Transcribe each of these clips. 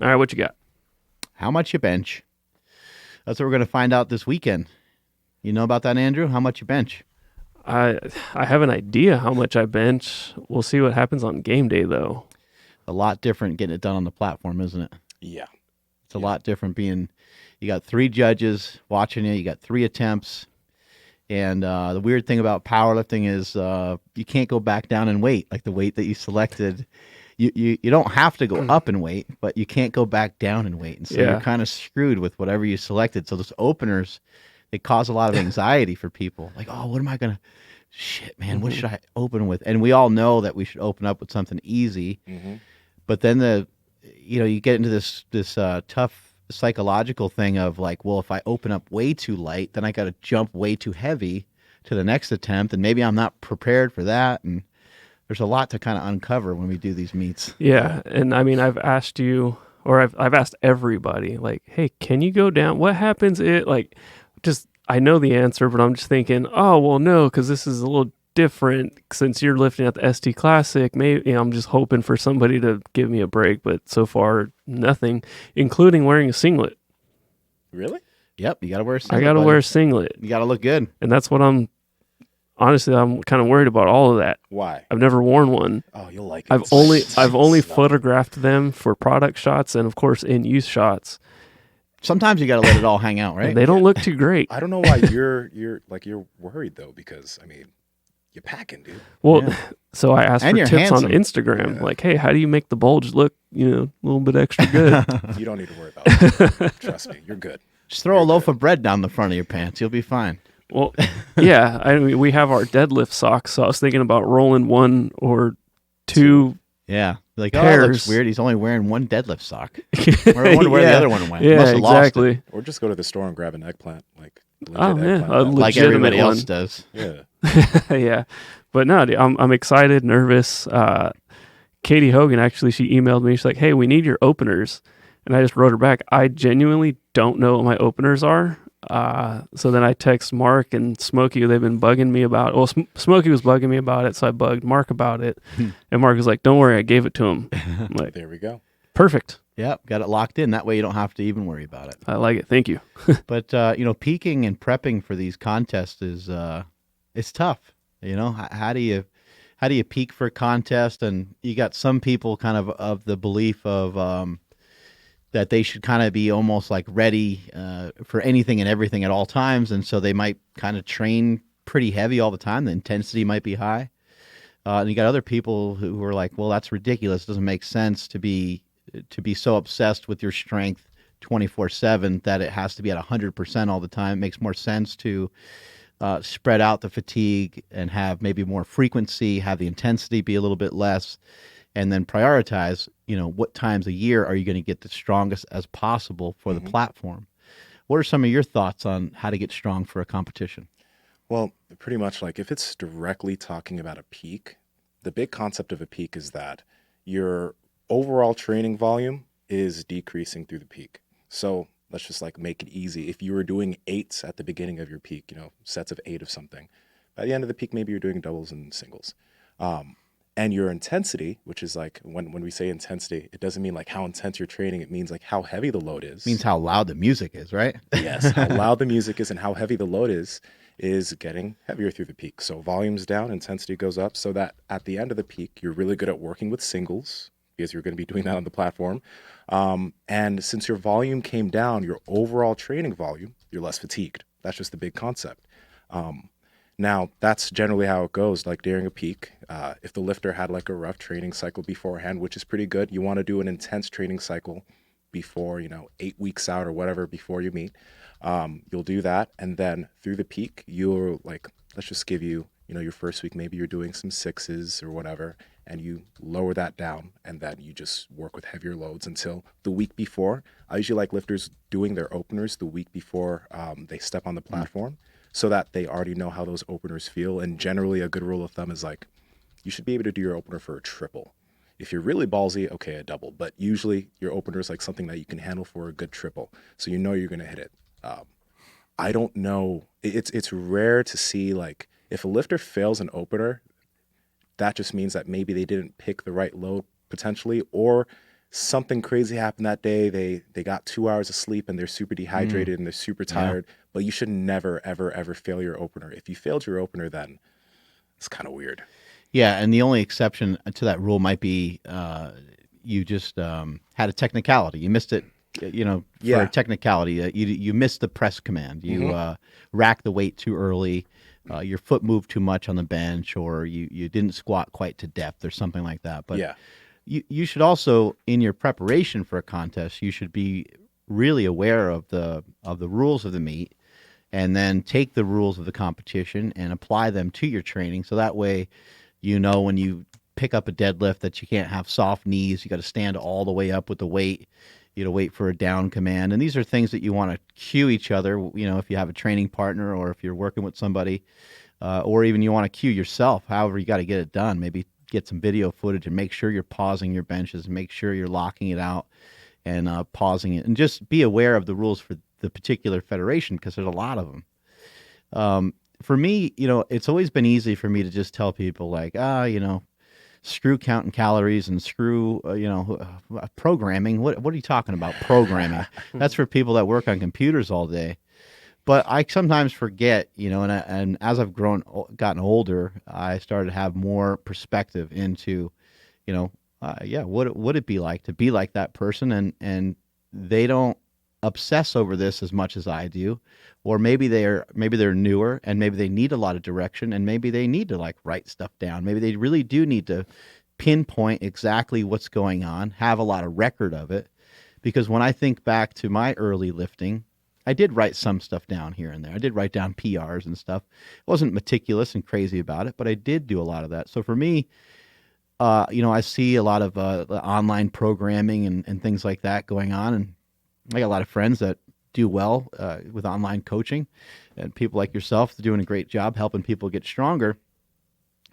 All right, what you got? How much you bench? That's what we're going to find out this weekend. You know about that, Andrew? How much you bench? I I have an idea how much I bench. We'll see what happens on game day, though. A lot different getting it done on the platform, isn't it? Yeah. It's a lot different being, you got 3 judges watching you, you got 3 attempts. And the weird thing about powerlifting is you can't go back down in weight, like the weight that you selected. You don't have to go up in weight, but you can't go back down in weight. And so Yeah. you're kind of screwed with whatever you selected. So those openers, they cause a lot of anxiety for people. Like, oh, what am I going to, shit, man, what should I open with? And we all know that we should open up with something easy. Mm-hmm. But then you get into this tough psychological thing of like, well, if I open up way too light, then I got to jump way too heavy to the next attempt, and maybe I'm not prepared for that. And there's a lot to kind of uncover when we do these meets. Yeah, and I mean, I've asked you, or I've asked everybody, like, hey, can you go down? What happens? I know the answer, but I'm just thinking, oh, well, no, because this is a little different since you're lifting at the ST Classic. Maybe I'm just hoping for somebody to give me a break, but so far, nothing, including wearing a singlet. Really? Yep, you got to wear a singlet. I got to buddy. wear a singlet, You got to look good. and that's what I'm kind of worried about all of that. Why? I've never worn one. Oh, you'll like it. I've only It's not- photographed them for product shots and of course in use shots. Sometimes you got to let it all hang out, right? And they don't look too great. I don't know why you're worried though, because I mean, you're packing, dude. Well, Yeah. so I asked And for you're tips on handsome. Instagram, Yeah. like, hey, how do you make the bulge look, a little bit extra good? You don't need to worry about it. Trust me, you're good. Just throw a loaf of bread down the front of your pants. You'll be fine. Well, yeah, I mean, we have our deadlift socks, so I was thinking about rolling 1 or 2. Yeah. Like, oh, that looks Pairs. weird. He's only wearing one deadlift sock. I wonder where the Yeah. other one went. Yeah, Must have lost it. exactly. Or just go to the store and grab an eggplant, like legit Oh, yeah, eggplant. a Like legitimate everybody else one. does. Yeah. Yeah, but no, dude, I'm excited, nervous. Katie Hogan actually, she emailed me. She's like, "Hey, we need your openers," and I just wrote her back. I genuinely don't know what my openers are. So then I text Mark and Smokey. They've been bugging me about. Well, Smokey was bugging me about it, so I bugged Mark about it, and Mark was like, "Don't worry, I gave it to him." I'm like, There we go. perfect. Yep. Got it locked in. That way you don't have to even worry about it. I like it. Thank you. But, peaking and prepping for these contests is, it's tough. How do you peak for a contest? And you got some people kind of the belief of, that they should kind of be almost like ready for anything and everything at all times. And so they might kind of train pretty heavy all the time. The intensity might be high. And you got other people who are like, well, that's ridiculous. It doesn't make sense to be so obsessed with your strength 24/7 that it has to be at 100% all the time. It makes more sense to spread out the fatigue and have maybe more frequency, have the intensity be a little bit less, and then prioritize, what times a year are you going to get the strongest as possible for the platform? What are some of your thoughts on how to get strong for a competition? Well, pretty much like if it's directly talking about a peak, the big concept of a peak is that your overall training volume is decreasing through the peak. So let's just like make it easy. If you were doing 8s at the beginning of your peak, sets of 8 of something, by the end of the peak, maybe you're doing doubles and singles. And your intensity, which is like when we say intensity, it doesn't mean like how intense you're training. It means like how heavy the load is. It means how loud the music is, right? Yes, how loud the music is and how heavy the load is getting heavier through the peak. So volume's down, intensity goes up, so that at the end of the peak, you're really good at working with singles because you're going to be doing that on the platform. And since your volume came down, your overall training volume, you're less fatigued. That's just the big concept. Now, that's generally how it goes, like during a peak. If the lifter had like a rough training cycle beforehand, which is pretty good, you want to do an intense training cycle before, 8 weeks out or whatever before you meet. You'll do that. And then through the peak, you're like, let's just give you, your first week, maybe you're doing some 6s or whatever, and you lower that down and then you just work with heavier loads until the week before. I usually like lifters doing their openers the week before they step on the platform, so that they already know how those openers feel. And generally a good rule of thumb is like, you should be able to do your opener for a triple. If you're really ballsy, okay, a double. But usually your opener is like something that you can handle for a good triple. So you're going to hit it. I don't know. It's rare to see like if a lifter fails an opener, that just means that maybe they didn't pick the right load potentially, or something crazy happened that day. They got 2 hours of sleep and they're super dehydrated and they're super tired. But you should never, ever, ever fail your opener. If you failed your opener, then it's kind of weird. Yeah, and the only exception to that rule might be you just had a technicality. You missed it, for a technicality. You missed the press command. You racked the weight too early. Your foot moved too much on the bench, or you didn't squat quite to depth, or something like that. But you should also, in your preparation for a contest, you should be really aware of the rules of the meet, and then take the rules of the competition and apply them to your training. So that way, when you pick up a deadlift that you can't have soft knees, you got to stand all the way up with the weight. Wait for a down command. And these are things that you want to cue each other, if you have a training partner or if you're working with somebody, or even you want to cue yourself. However, you got to get it done. Maybe get some video footage and make sure you're pausing your benches, and make sure you're locking it out and pausing it. And just be aware of the rules for the particular federation, because there's a lot of them. For me, it's always been easy for me to just tell people like, screw counting calories and screw, programming. What are you talking about, programming? That's for people that work on computers all day. But I sometimes forget, and as I've gotten older, I started to have more perspective into, what would it be like to be like that person? And they don't obsess over this as much as I do, or maybe they're newer and maybe they need a lot of direction, and maybe they need to like write stuff down. Maybe they really do need to pinpoint exactly what's going on, have a lot of record of it. Because when I think back to my early lifting, I did write some stuff down here and there. I did write down PRs and stuff. I wasn't meticulous and crazy about it, but I did do a lot of that. So for me, I see a lot of online programming and things like that going on, and I got a lot of friends that do well with online coaching, and people like yourself doing a great job helping people get stronger.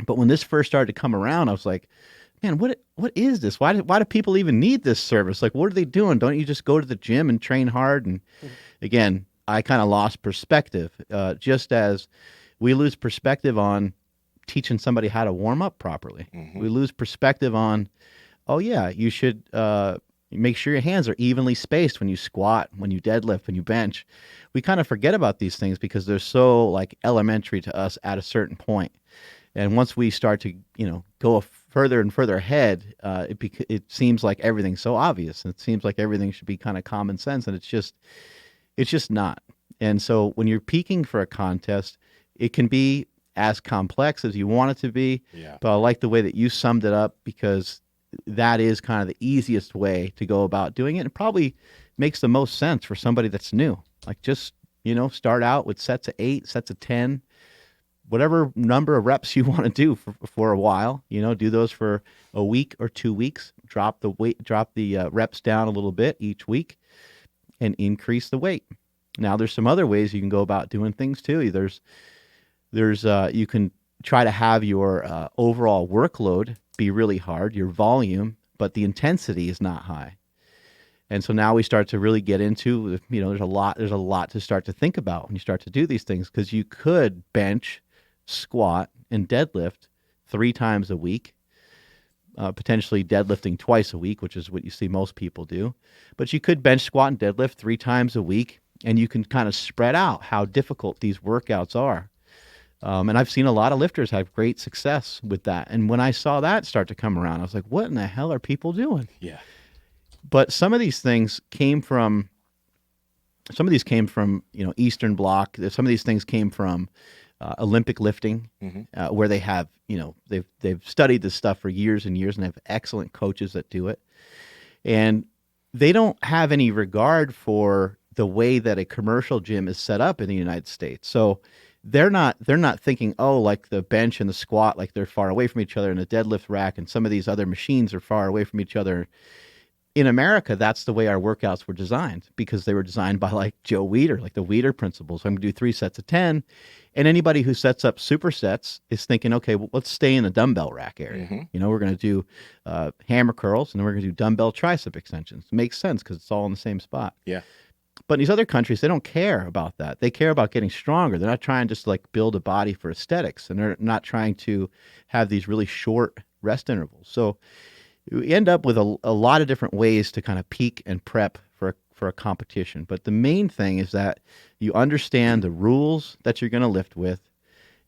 But when this first started to come around, I was like, man, what is this? Why do people even need this service? Like, what are they doing? Don't you just go to the gym and train hard? And again, I kind of lost perspective, just as we lose perspective on teaching somebody how to warm up properly. We lose perspective on, oh yeah, you should make sure your hands are evenly spaced when you squat, when you deadlift, when you bench. We kind of forget about these things because they're so like elementary to us at a certain point. And once we start to, go further and further ahead, it seems like everything's so obvious, and it seems like everything should be kind of common sense, and it's just not. And so when you're peaking for a contest, it can be as complex as you want it to be. Yeah. But I like the way that you summed it up, because that is kind of the easiest way to go about doing it. It probably makes the most sense for somebody that's new. Like, just, start out with sets of 8, sets of 10, whatever number of reps you want to do for a while. Do those for a week or 2 weeks. Drop the reps down a little bit each week and increase the weight. Now, there's some other ways you can go about doing things too. There's you can try to have your overall workload be really hard, your volume, but the intensity is not high. And so now we start to really get into, there's a lot to start to think about when you start to do these things, because you could bench, squat, and deadlift 3 times a week, potentially deadlifting twice a week, which is what you see most people do. But you could bench, squat, and deadlift 3 times a week, and you can kind of spread out how difficult these workouts are. And I've seen a lot of lifters have great success with that. And when I saw that start to come around, I was like, what in the hell are people doing? Yeah. But some of these things came from, Eastern Bloc. Some of these things came from Olympic lifting, where they have, they've studied this stuff for years and years, and they have excellent coaches that do it. And they don't have any regard for the way that a commercial gym is set up in the United States. So they're not thinking, oh, like the bench and the squat, like they're far away from each other, and the deadlift rack and some of these other machines are far away from each other. In America, that's the way our workouts were designed, because they were designed by like Joe Weider, like the Weider principles. So I'm going to do 3 sets of 10. And anybody who sets up supersets is thinking, okay, well, let's stay in the dumbbell rack area. We're going to do hammer curls, and then we're going to do dumbbell tricep extensions. It makes sense because it's all in the same spot. Yeah. But in these other countries, they don't care about that. They care about getting stronger. They're not trying just to like build a body for aesthetics, and they're not trying to have these really short rest intervals. So we end up with a lot of different ways to kind of peak and prep for a competition. But the main thing is that you understand the rules that you're going to lift with,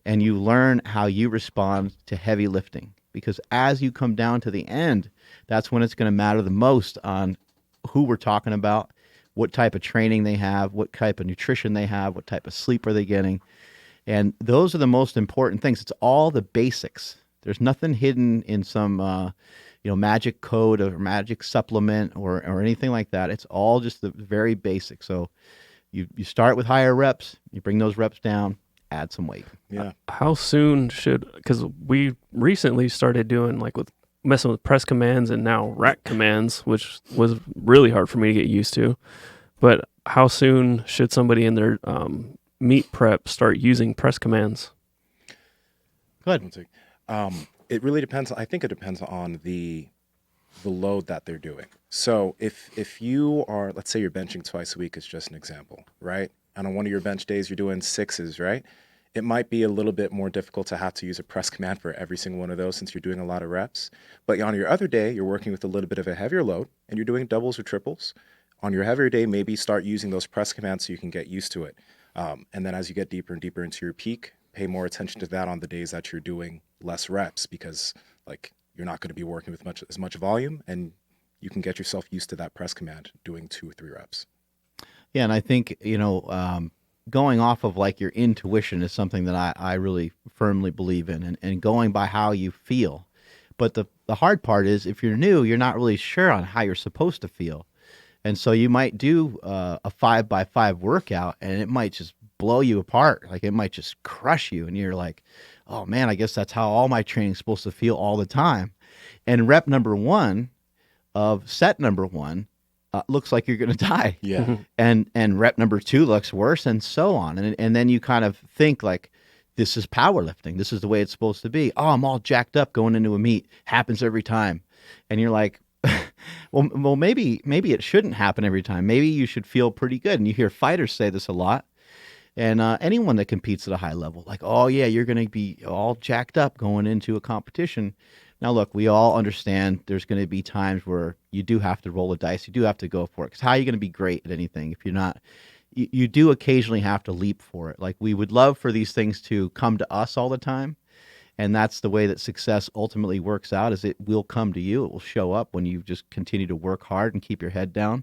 and you learn how you respond to heavy lifting. Because as you come down to the end, that's when it's going to matter the most on who we're talking about, what type of training they have, what type of nutrition they have, what type of sleep are they getting. And those are the most important things. It's all the basics. There's nothing hidden in some magic code or magic supplement or anything like that. It's all just the very basics. So you start with higher reps, you bring those reps down, add some weight. Yeah. How soon because we recently started doing messing with press commands and now rack commands, which was really hard for me to get used to. But how soon should somebody in their meet prep start using press commands? Go ahead. It really depends. I think it depends on the load that they're doing. So if you are, let's say you're benching twice a week is just an example, right? And on one of your bench days, you're doing 6s, right? It might be a little bit more difficult to have to use a press command for every single one of those since you're doing a lot of reps. But on your other day, you're working with a little bit of a heavier load and you're doing doubles or triples. On your heavier day, maybe start using those press commands so you can get used to it. And then as you get deeper and deeper into your peak, pay more attention to that on the days that you're doing less reps because you're not going to be working with as much volume, and you can get yourself used to that press command doing 2 or 3 reps. Yeah, and I think going off of your intuition is something that I really firmly believe in, and going by how you feel. But the hard part is if you're new, you're not really sure on how you're supposed to feel. And so you might do a 5x5 workout and it might just blow you apart. It might just crush you. And you're like, oh man, I guess that's how all my training's supposed to feel all the time. And rep number 1 of set number 1 looks like you're going to die. Yeah. And rep number 2 looks worse, and so on. And then you kind of think this is powerlifting. This is the way it's supposed to be. Oh, I'm all jacked up going into a meet. Happens every time. And you're like, well, maybe it shouldn't happen every time. Maybe you should feel pretty good. And you hear fighters say this a lot. And anyone that competes at a high level, oh yeah, you're going to be all jacked up going into a competition. Now, look, we all understand there's going to be times where you do have to roll the dice. You do have to go for it. Because how are you going to be great at anything if you're not? You do occasionally have to leap for it. We would love for these things to come to us all the time. And that's the way that success ultimately works out, is it will come to you. It will show up when you just continue to work hard and keep your head down.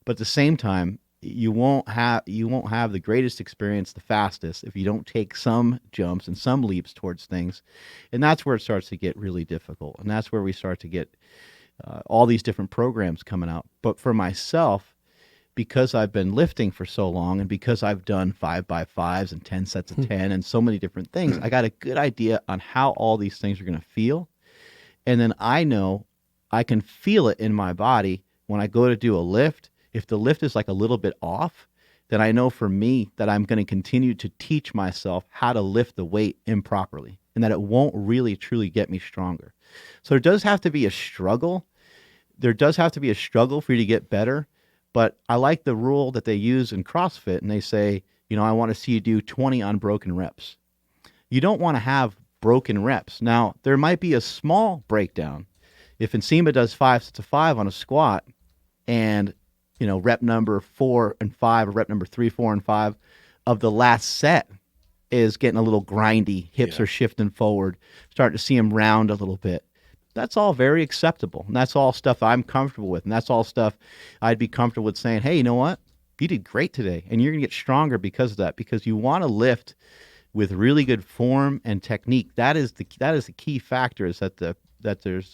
But at the same time, you won't have the greatest experience the fastest if you don't take some jumps and some leaps towards things. And that's where it starts to get really difficult. And that's where we start to get all these different programs coming out. But for myself, because I've been lifting for so long and because I've done 5x5s and 10 sets of 10 and so many different things, I got a good idea on how all these things are going to feel. And then I know I can feel it in my body when I go to do a lift. If the lift is a little bit off, then I know for me that I'm going to continue to teach myself how to lift the weight improperly and that it won't really truly get me stronger. So there does have to be a struggle. There does have to be a struggle for you to get better. But I like the rule that they use in CrossFit, and they say, I want to see you do 20 unbroken reps. You don't want to have broken reps. Now, there might be a small breakdown. If Nsima does 5 sets of 5 on a squat and, rep number 4 and 5 or rep number 3, 4, and 5 of the last set is getting a little grindy, hips are shifting forward, starting to see them round a little bit. That's all very acceptable. And that's all stuff I'm comfortable with. And that's all stuff I'd be comfortable with saying, hey, you know what? You did great today. And you're going to get stronger because of that, because you want to lift with really good form and technique. That is the key factor, is that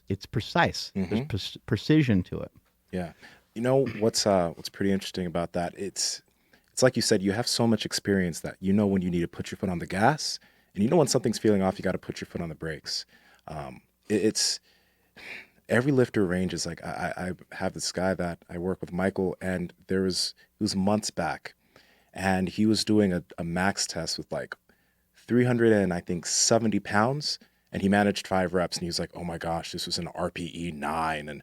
it's precise. Mm-hmm. There's precision to it. Yeah. What's pretty interesting about that? It's like you said, you have so much experience that when you need to put your foot on the gas, and when something's feeling off, you got to put your foot on the brakes. It's every lifter ranges. I have this guy that I work with, Michael, and it was months back, and he was doing a max test with 370 pounds, and he managed 5 reps, and he was like, oh my gosh, this was an RPE 9, and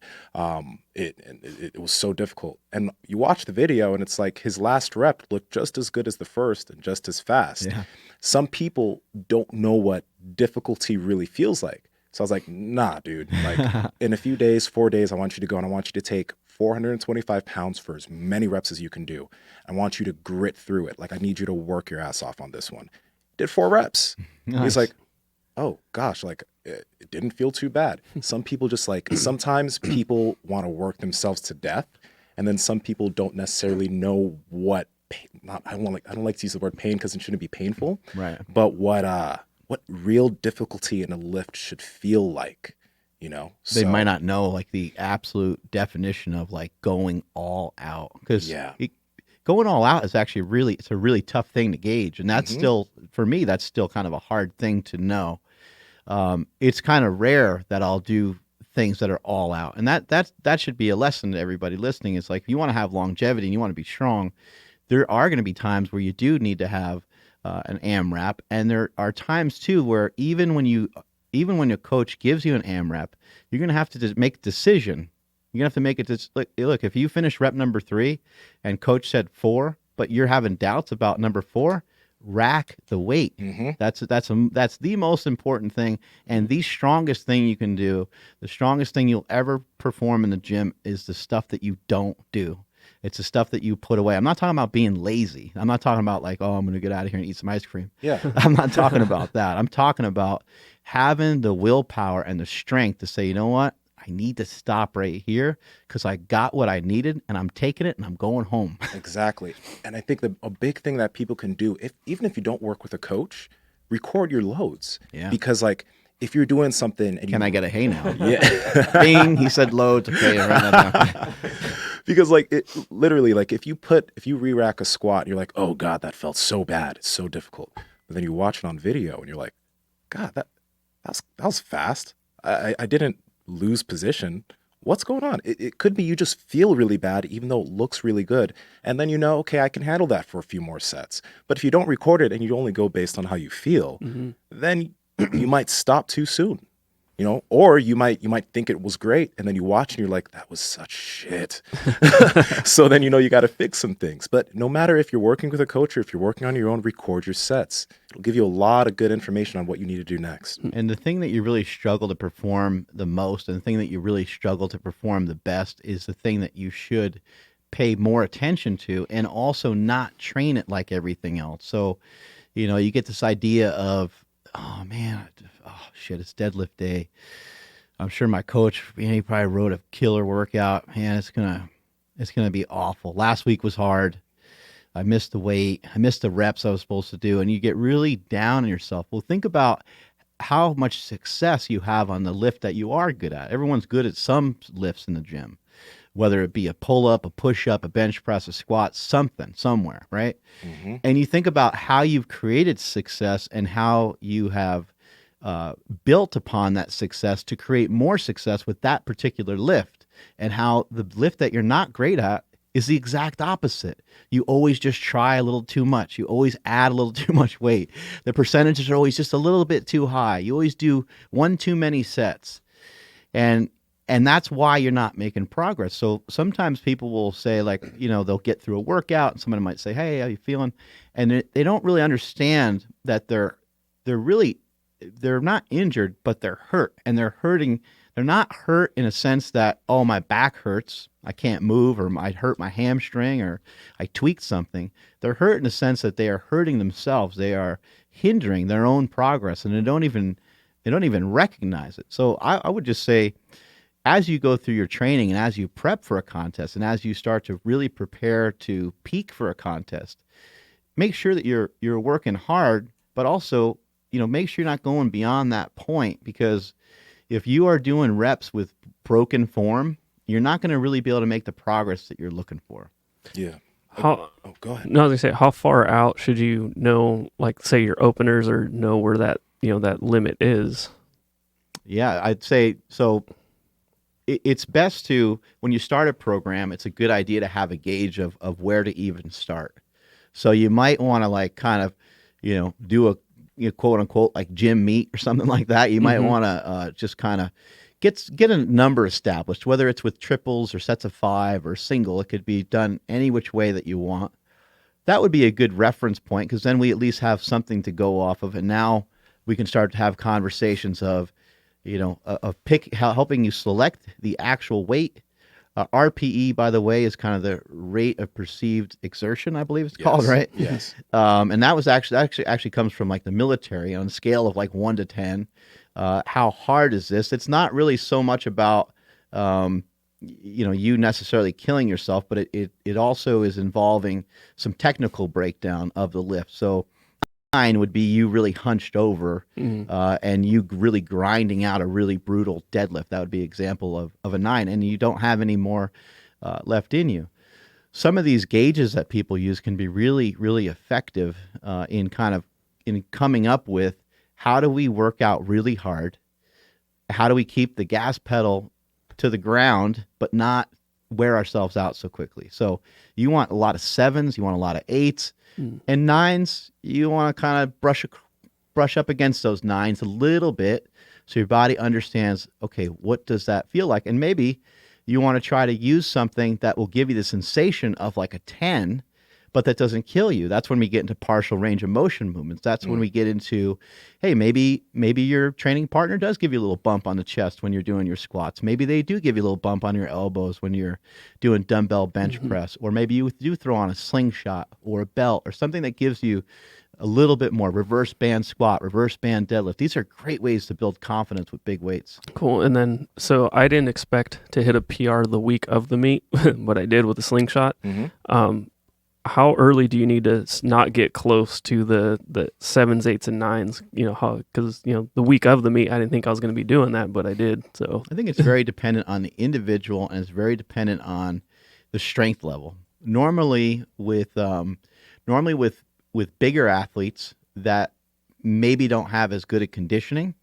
it was so difficult. And you watch the video, and it's his last rep looked just as good as the first and just as fast. Yeah. Some people don't know what difficulty really feels like. So I was like, nah, dude. Like in a few days, 4 days, I want you to go and I want you to take 425 pounds for as many reps as you can do. I want you to grit through it. Like I need you to work your ass off on this one. Did 4 reps. Nice. He's like, oh gosh, like it didn't feel too bad. Some people just like, sometimes people want to work themselves to death. And then some people don't necessarily know what pain, I don't like to use the word pain because it shouldn't be painful. Right. But what real difficulty in a lift should feel like, you know? They So, might not know like the absolute definition of like going all out, because Yeah. going all out is actually it's a really tough thing to gauge, and that's still, for me, that's still kind of a hard thing to know. It's kind of rare that I'll do things that are all out, and that should be a lesson to everybody listening. It's like, if you want to have longevity and you want to be strong, there are going to be times where you do need to have an AMRAP, and there are times too where even when a coach gives you an AMRAP, you're going to have to just make a decision. You're going to have to make it. Look, if you finish rep number 3 and coach said 4, but you're having doubts about number 4, rack the weight. That's the most important thing, and the strongest thing you can do, the strongest thing you'll ever perform in the gym is the stuff that you don't do. It's the stuff that you put away. I'm not talking about being lazy. I'm not talking about like, oh, I'm going to get out of here and eat some ice cream. Yeah. I'm not talking about that. I'm talking about having the willpower and the strength to say, you know what? I need to stop right here because I got what I needed and I'm taking it and I'm going home. Exactly. And I think a big thing that people can do, even if you don't work with a coach, record your loads. Yeah. Because like if you're doing something and Can I get a hey now? Yeah. Bing, he said loads. Okay, write that down. Because like it literally, like if you re-rack a squat, you're like, oh God, that felt so bad. It's so difficult. But then you watch it on video and you're like, God, that was fast. I didn't lose position. What's going on? It could be you just feel really bad, even though it looks really good. And then you know, okay, I can handle that for a few more sets. But if you don't record it and you only go based on how you feel, then you might stop too soon. You know, or you might think it was great, and then you watch and you're like, that was such shit. So then you know you got to fix some things. But no matter if you're working with a coach or if you're working on your own, record your sets. It'll give you a lot of good information on what you need to do next. And the thing that you really struggle to perform the most, and the thing that you really struggle to perform the best, is the thing that you should pay more attention to, and also not train it like everything else. So, you know, you get this idea of, oh man, oh shit, it's deadlift day. I'm sure my coach, he probably wrote a killer workout. Man, it's gonna be awful. Last week was hard. I missed the weight. I missed the reps I was supposed to do, and you get really down on yourself. Well, think about how much success you have on the lift that you are good at. Everyone's good at some lifts in the gym, whether it be a pull-up, a push-up, a bench press, a squat, something, somewhere, right? And you think about how you've created success and how you have built upon that success to create more success with that particular lift, and how the lift that you're not great at is the exact opposite. You always just try a little too much. You always add a little too much weight. The percentages are always just a little bit too high. You always do one too many sets. And that's why you're not making progress. So sometimes people will say, like, you know, they'll get through a workout and somebody might say, hey, how you feeling? And they don't really understand that they're not injured, but they're hurt, and they're hurting. They're not hurt in a sense that, oh, my back hurts, I can't move, or I hurt my hamstring, or I tweaked something. They're hurt in the sense that they are hurting themselves. They are hindering their own progress, and they don't even recognize it. So I would just say, as you go through your training and as you prep for a contest and as you start to really prepare to peak for a contest, make sure that you're working hard, but also, you know, make sure you're not going beyond that point, because if you are doing reps with broken form, you're not going to really be able to make the progress that you're looking for. Yeah. How, Oh, go ahead. no, I was gonna say, how far out should you know, like say your openers, or know where that, you know, that limit is? Yeah, I'd say so. It's best to, when you start a program, it's a good idea to have a gauge of where to even start. So you might want to, like, kind of, you know, do a, you know, quote unquote, like gym meet or something like that. You might want to just kind of get a number established, whether it's with triples or sets of 5 or single. It could be done any which way that you want. That would be a good reference point, because then we at least have something to go off of, and now we can start to have conversations of, helping you select the actual weight. RPE, by the way, is kind of the rate of perceived exertion, I believe it's called, Yes. right? Yes. And that was actually comes from like the military on a scale of like 1 to 10. How hard is this? It's not really so much about you necessarily killing yourself, but it also is involving some technical breakdown of the lift. So 9 would be you really hunched over and you really grinding out a really brutal deadlift. That would be an example of a 9, and you don't have any more left in you. Some of these gauges that people use can be really, really effective in coming up with how do we work out really hard? How do we keep the gas pedal to the ground but not wear ourselves out so quickly? So you want a lot of 7s, you want a lot of 8s. And 9s, you want to kind of brush up against those 9s a little bit so your body understands, okay, what does that feel like? And maybe you want to try to use something that will give you the sensation of like a 10, but that doesn't kill you. That's when we get into partial range of motion movements. That's when we get into, hey, maybe your training partner does give you a little bump on the chest when you're doing your squats. Maybe they do give you a little bump on your elbows when you're doing dumbbell bench press, or maybe you do throw on a slingshot or a belt or something that gives you a little bit more. Reverse band squat, reverse band deadlift. These are great ways to build confidence with big weights. Cool. And then, so I didn't expect to hit a PR the week of the meet, but I did with the slingshot. How early do you need to not get close to the 7s, 8s, and 9s? Because the week of the meet, I didn't think I was going to be doing that, but I did. So I think it's very dependent on the individual, and it's very dependent on the strength level. Normally with bigger athletes that maybe don't have as good a conditioning,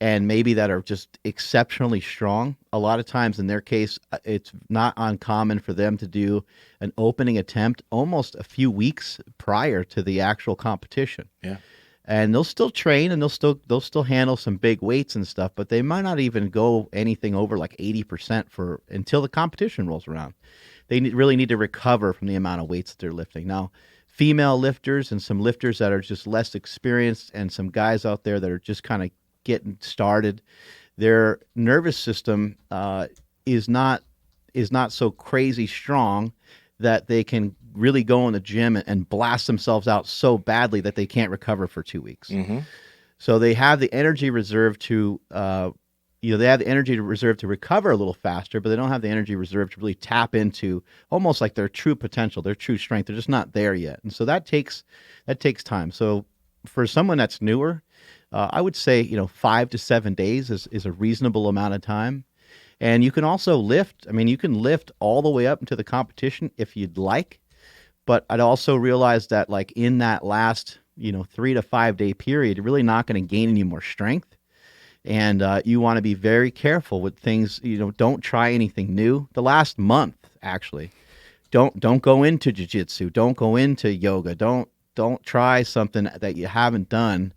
and maybe that are just exceptionally strong, a lot of times in their case, it's not uncommon for them to do an opening attempt almost a few weeks prior to the actual competition. Yeah. And they'll still train and they'll still handle some big weights and stuff, but they might not even go anything over like 80% until the competition rolls around. They really need to recover from the amount of weights that they're lifting. Now, female lifters and some lifters that are just less experienced, and some guys out there that are just kind of getting started, their nervous system is not so crazy strong that they can really go in the gym and blast themselves out so badly that they can't recover for 2 weeks. So they have the energy reserve to recover a little faster, but they don't have the energy reserve to really tap into almost like their true potential, their true strength. They're just not there yet, and so that takes time. So for someone that's newer, I would say 5 to 7 days is a reasonable amount of time. And you can also lift. I mean, you can lift all the way up into the competition if you'd like. But I'd also realize that like in that last 3 to 5 day period, you're really not going to gain any more strength. And you want to be very careful with things. Don't try anything new. The last month, actually, don't go into jiu-jitsu. Don't go into yoga. Don't try something that you haven't done.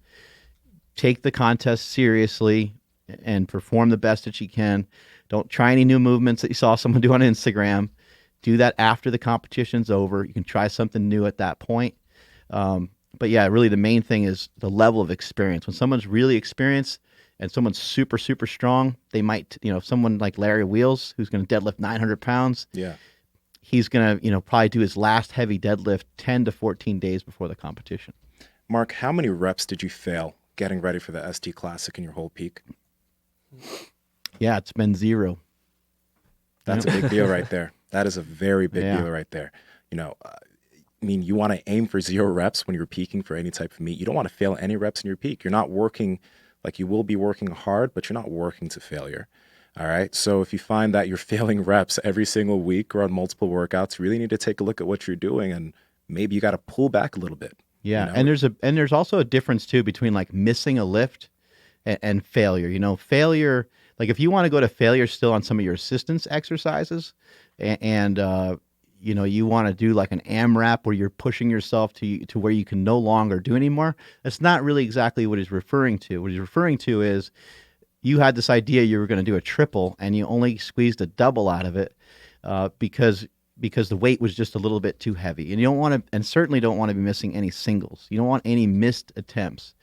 Take the contest seriously and perform the best that you can. Don't try any new movements that you saw someone do on Instagram. Do that after the competition's over. You can try something new at that point. But yeah, really the main thing is the level of experience. When someone's really experienced and someone's super, super strong, they might, someone like Larry Wheels, who's going to deadlift 900 pounds. Yeah. He's going to, probably do his last heavy deadlift 10 to 14 days before the competition. Mark, how many reps did you fail getting ready for the ST Classic in your whole peak? Yeah, it's been 0. That's a big deal right there. That is a very big deal right there. You want to aim for 0 reps when you're peaking for any type of meet. You don't want to fail any reps in your peak. You're not working, like you will be working hard, but you're not working to failure. All right. So if you find that you're failing reps every single week or on multiple workouts, you really need to take a look at what you're doing, and maybe you got to pull back a little bit. Yeah. And there's also a difference too between like missing a lift and failure. Failure, like if you want to go to failure still on some of your assistance exercises and you want to do like an AMRAP where you're pushing yourself to where you can no longer do anymore, that's not really exactly what he's referring to. What he's referring to is you had this idea you were going to do a triple and you only squeezed a double out of it because the weight was just a little bit too heavy. And you don't want to, and certainly don't want to be missing any singles. You don't want any missed attempts.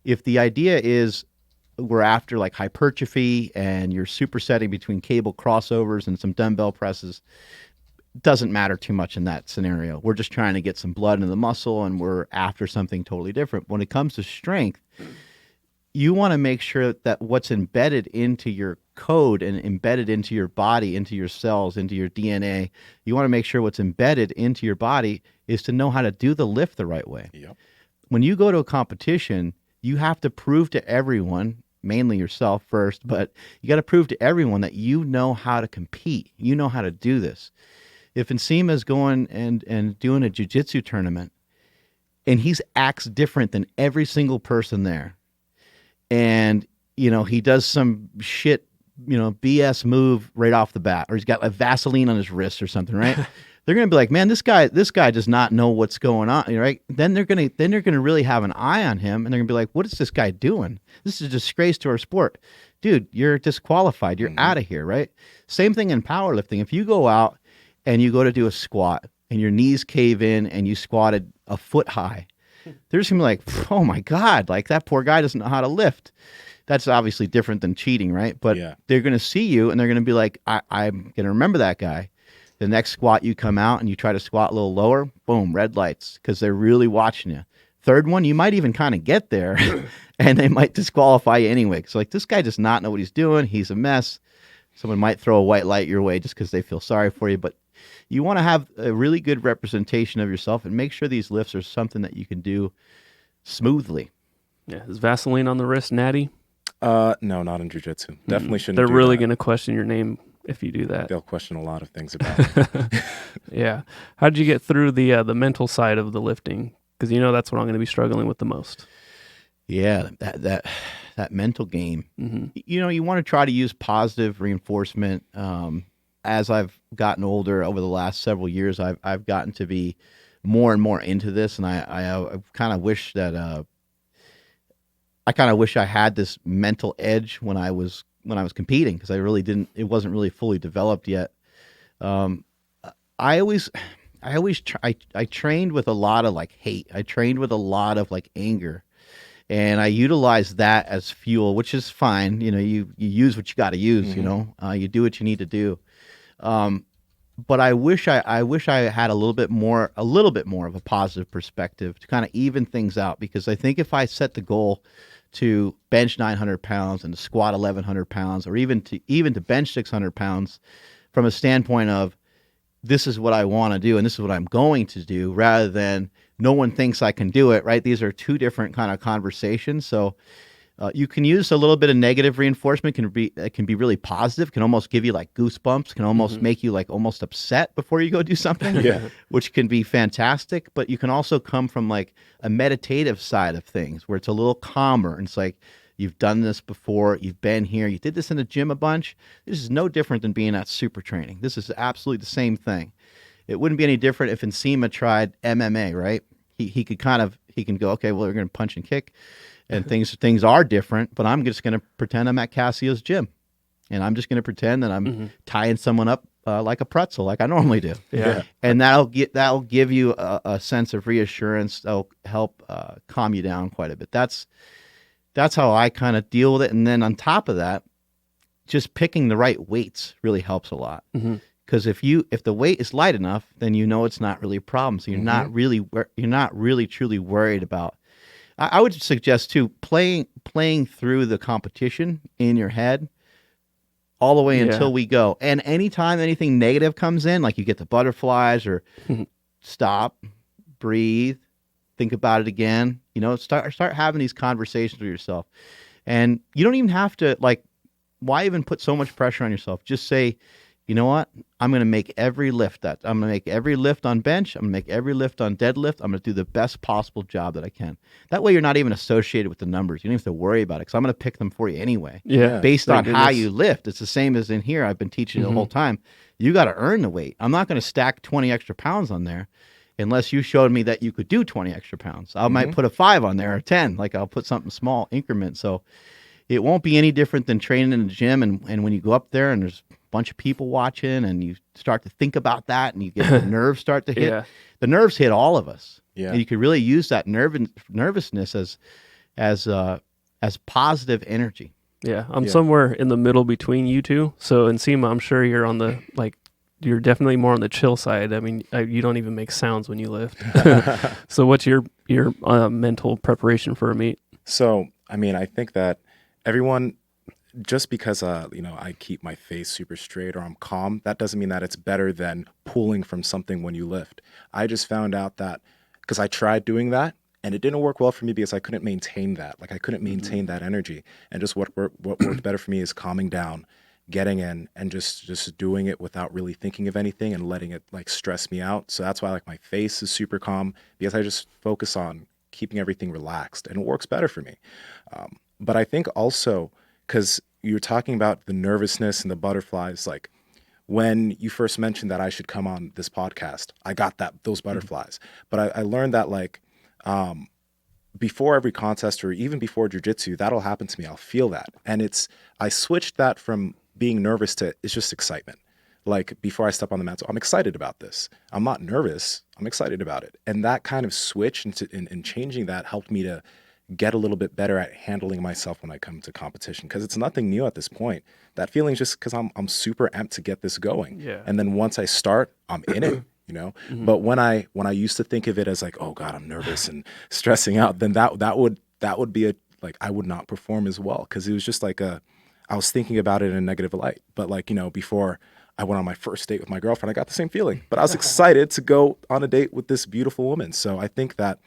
If the idea is we're after like hypertrophy and you're supersetting between cable crossovers and some dumbbell presses, doesn't matter too much in that scenario. We're just trying to get some blood into the muscle and we're after something totally different. When it comes to strength, you want to make sure that what's embedded into your code and embedded into your body, into your cells, into your DNA, you want to make sure what's embedded into your body is to know how to do the lift the right way. Yep. When you go to a competition, you have to prove to everyone, mainly yourself first, but you got to prove to everyone that you know how to compete. You know how to do this. If Nsima is going and doing a jiu-jitsu tournament and he acts different than every single person there, and, he does some shit, BS move right off the bat, or he's got like Vaseline on his wrist or something, right? They're going to be like, man, this guy does not know what's going on, right? Then they're going to really have an eye on him, and they're going to be like, what is this guy doing? This is a disgrace to our sport. Dude, you're disqualified. You're out of here, right? Same thing in powerlifting. If you go out and you go to do a squat and your knees cave in and you squatted a foot high, they're just gonna be like, oh my God, like that poor guy doesn't know how to lift. That's obviously different than cheating, right? But they're gonna see you and they're gonna be like, I'm gonna remember that guy. The next squat you come out and you try to squat a little lower, boom, red lights, because they're really watching you. Third one, you might even kind of get there and they might disqualify you anyway. So like, this guy does not know what he's doing. He's a mess. Someone might throw a white light your way just because they feel sorry for you. But you want to have a really good representation of yourself and make sure these lifts are something that you can do smoothly. Yeah. Is Vaseline on the wrist natty? No, not in jiu-jitsu. Definitely shouldn't. They're really going to question your name if you do that. They'll question a lot of things about it. Yeah. How did you get through the mental side of the lifting? Because that's what I'm going to be struggling with the most. Yeah, that mental game. Mm-hmm. You want to try to use positive reinforcement. As I've gotten older over the last several years, I've gotten to be more and more into this, and I kind of wish that I had this mental edge when I was competing, because I really didn't. It wasn't really fully developed yet. I trained with a lot of like hate. I trained with a lot of like anger. And I utilized that as fuel, which is fine. You use what you got to use. Mm-hmm. You do what you need to do. But I wish I had a little bit more of a positive perspective to kind of even things out, because I think if I set the goal to bench 900 pounds and to squat 1,100 pounds, or even to bench 600 pounds, from a standpoint of this is what I want to do and this is what I'm going to do, rather than no one thinks I can do it, right? These are two different kind of conversations. So you can use a little bit of negative reinforcement. It can be really positive, can almost give you like goosebumps, can almost make you like almost upset before you go do something, which can be fantastic. But you can also come from like a meditative side of things where it's a little calmer. And it's like, you've done this before, you've been here, you did this in the gym a bunch. This is no different than being at super training. This is absolutely the same thing. It wouldn't be any different if Nsima tried MMA, right? He can go, okay, well, we're going to punch and kick, and things are different, but I'm just going to pretend I'm at Cassio's gym, and I'm just going to pretend that I'm tying someone up like a pretzel, like I normally do. Yeah. And that'll give you a sense of reassurance. That'll help calm you down quite a bit. That's how I kind of deal with it. And then on top of that, just picking the right weights really helps a lot. Mm-hmm. Because if the weight is light enough, then it's not really a problem. So you're not really truly worried about. I would suggest too playing through the competition in your head all the way until we go. And anytime anything negative comes in, like you get the butterflies or stop, breathe, think about it again. Start having these conversations with yourself, and you don't even have to why even put so much pressure on yourself? Just say, you know what? I'm going to make every lift I'm going to make every lift on bench. I'm going to make every lift on deadlift. I'm going to do the best possible job that I can. That way you're not even associated with the numbers. You don't have to worry about it, because I'm going to pick them for you anyway. Yeah. Based on how you lift. It's the same as in here. I've been teaching you the whole time. You got to earn the weight. I'm not going to stack 20 extra pounds on there unless you showed me that you could do 20 extra pounds. I might put a 5 on there or 10. I'll put something small increment. So it won't be any different than training in the gym. And when you go up there and there's bunch of people watching and you start to think about that and you get the nerves start to hit. The nerves hit all of us. Yeah. And you could really use that nervousness as as positive energy. Yeah, I'm Yeah. somewhere in the middle between you two. So Nsima, I'm sure you're on the you're definitely more on the chill side. I mean, you don't even make sounds when you lift. So what's your mental preparation for a meet? So, I mean, I think that everyone, just because I keep my face super straight or I'm calm, that doesn't mean that it's better than pulling from something when you lift. I just found out that because I tried doing that and it didn't work well for me because I couldn't maintain that. Like I couldn't maintain that energy. And just what worked better for me is calming down, getting in, and just doing it without really thinking of anything and letting it like stress me out. So that's why like my face is super calm, because I just focus on keeping everything relaxed, and it works better for me. But I think also, because you're talking about the nervousness and the butterflies, like when you first mentioned that I should come on this podcast, I got those butterflies. But I learned that like before every contest or even before jiu-jitsu, that'll happen to me. I'll feel that. And I switched that from being nervous to it's just excitement. Like before I step on the mat, so I'm excited about this. I'm not nervous. I'm excited about it. And that kind of switch and changing that helped me to get a little bit better at handling myself when I come to competition, because it's nothing new at this point. That feeling is just because I'm super amped to get this going. Yeah. And then once I start, I'm in it, you know. But when I used to think of it as like, oh God, I'm nervous and stressing out, then that would be I would not perform as well, because it was just like I was thinking about it in a negative light. But like, you know, before I went on my first date with my girlfriend, I got the same feeling, but I was excited to go on a date with this beautiful woman. So I think that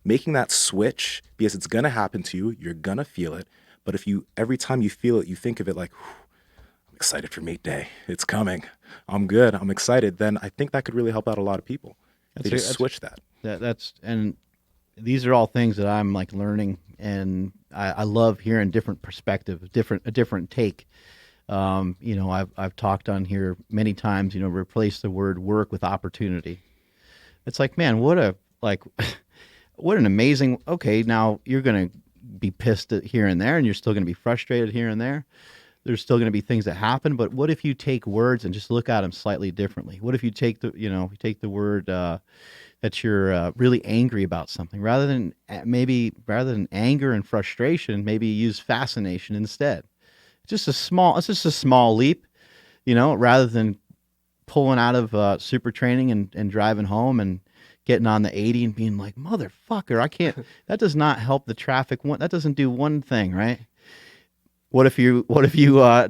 making that switch, because it's going to happen to you, you're going to feel it. But if every time you feel it, you think of it like, I'm excited for meet day. It's coming. I'm good. I'm excited. Then I think that could really help out a lot of people. They just switch that. And these are all things that I'm like learning, and I love hearing different perspectives, a different take. You know, I've talked on here many times, you know, replace the word work with opportunity. It's like, man, what an amazing, okay, now you're going to be pissed at here and there, and you're still going to be frustrated here and there. There's still going to be things that happen, but what if you take words and just look at them slightly differently? What if you take the word that you're really angry about something, rather than anger and frustration, maybe use fascination instead. It's just a small leap, you know, rather than pulling out of super training and driving home and getting on the 80 and being like, motherfucker, I can't, that does not help the traffic. That doesn't do one thing, right? What if you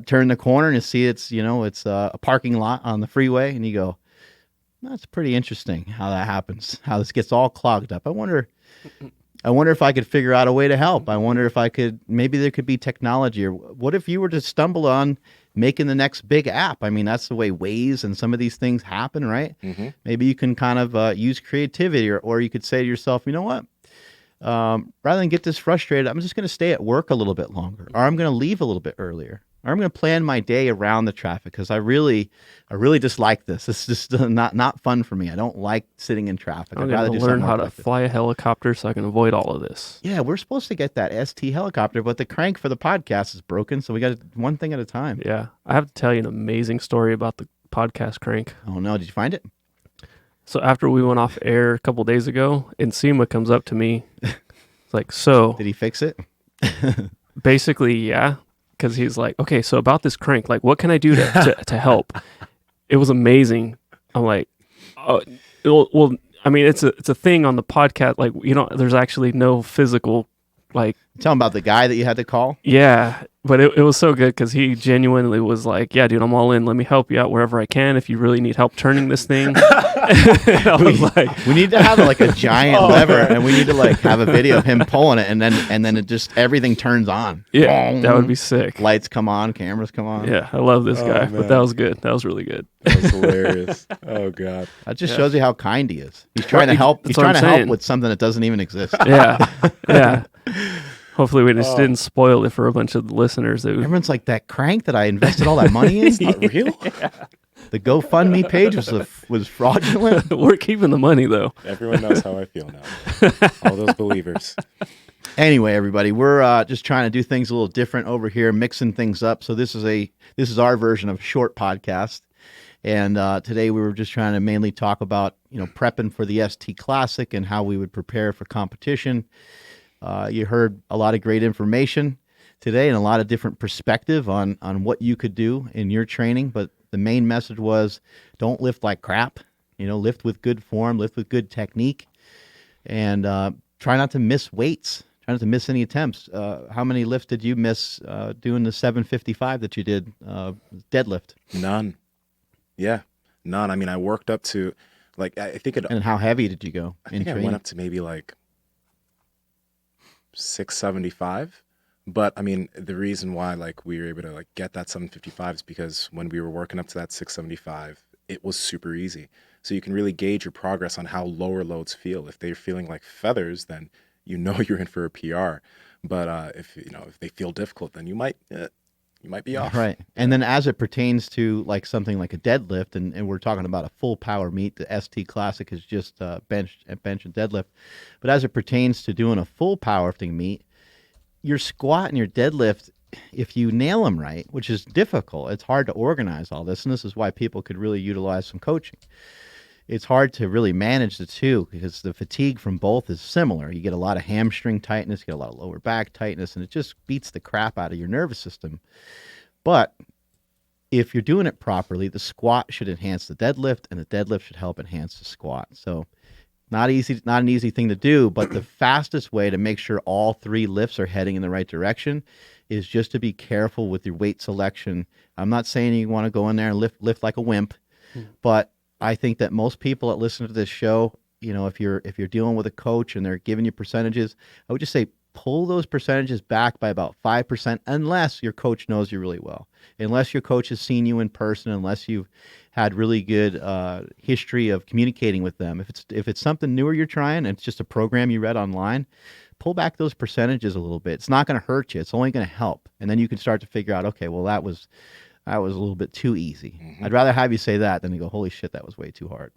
turn the corner and you see it's a parking lot on the freeway, and you go, that's pretty interesting how that happens, how this gets all clogged up. I wonder if I could figure out a way to help. I wonder if maybe there could be technology, or what if you were to stumble on making the next big app? I mean, that's the way Waze and some of these things happen, right? Mm-hmm. Maybe you can kind of use creativity, or you could say to yourself, you know what? Rather than get this frustrated, I'm just going to stay at work a little bit longer, or I'm going to leave a little bit earlier, or I'm going to plan my day around the traffic, because I really dislike this. It's just not fun for me. I don't like sitting in traffic. I'm going to learn how to fly a helicopter so I can avoid all of this. Yeah, we're supposed to get that ST helicopter, but the crank for the podcast is broken, so we got one thing at a time. Yeah, I have to tell you an amazing story about the podcast crank. Oh no, did you find it? So after we went off air a couple days ago, Nsima comes up to me. It's like, so... Did he fix it? Basically, yeah. Because he's like, okay, so about this crank, like, what can I do to help? It was amazing. I'm like, oh, well, I mean, it's a thing on the podcast. Like, you know, there's actually no physical, like... Tell him about the guy that you had to call? Yeah, but it was so good because he genuinely was like, yeah, dude, I'm all in. Let me help you out wherever I can if you really need help turning this thing. I was like, we need to have like a giant lever, and we need to like have a video of him pulling it, and then it just, everything turns on. Yeah, that would be sick. Lights come on, cameras come on. Yeah, I love this guy, man. but that was good. That was really good. That was hilarious. Oh God. That just shows you how kind he is. He's trying to help. He's trying to help with something that doesn't even exist. Yeah. Hopefully we just didn't spoil it for a bunch of the listeners. Everyone's like, that crank that I invested all that money in? It's not real? Yeah. The GoFundMe page was fraudulent? We're keeping the money, though. Everyone knows how I feel now. All those believers. Anyway, everybody, we're just trying to do things a little different over here, mixing things up. So this is our version of a short podcast. And today we were just trying to mainly talk about, prepping for the ST Classic and how we would prepare for competition. You heard a lot of great information. today and a lot of different perspective on what you could do in your training. But the main message was, don't lift like crap. Lift with good form, lift with good technique, and try not to miss weights. Try not to miss any attempts. How many lifts did you miss doing the 755 that you did deadlift? None. Yeah, none. I mean, I worked up to, like, I think it. And how heavy did you go in I think I training? went up to maybe like 675. But I mean, the reason why like we were able to like get that 755 is because when we were working up to that 675, it was super easy. So you can really gauge your progress on how lower loads feel. If they're feeling like feathers, then you're in for a PR. But if they feel difficult, then you might be off. Right. And then as it pertains to like something like a deadlift, and we're talking about a full power meet, the ST Classic is just bench and deadlift. But as it pertains to doing a full powerlifting meet, your squat and your deadlift, if you nail them right, which is difficult, it's hard to organize all this. And this is why people could really utilize some coaching. It's hard to really manage the two because the fatigue from both is similar. You get a lot of hamstring tightness, you get a lot of lower back tightness, and it just beats the crap out of your nervous system. But if you're doing it properly, the squat should enhance the deadlift, and the deadlift should help enhance the squat. So not an easy thing to do, but the fastest way to make sure all three lifts are heading in the right direction is just to be careful with your weight selection. I'm not saying you want to go in there and lift like a wimp, but I think that most people that listen to this show, if you're dealing with a coach and they're giving you percentages, I would just say pull those percentages back by about 5% unless your coach knows you really well. Unless your coach has seen you in person, unless you've had really good history of communicating with them. If it's something newer you're trying and it's just a program you read online, pull back those percentages a little bit. It's not going to hurt you. It's only going to help. And then you can start to figure out, okay, well, that was a little bit too easy. Mm-hmm. I'd rather have you say that than to go, holy shit, that was way too hard.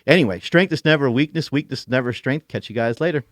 Anyway, strength is never a weakness. Weakness is never a strength. Catch you guys later.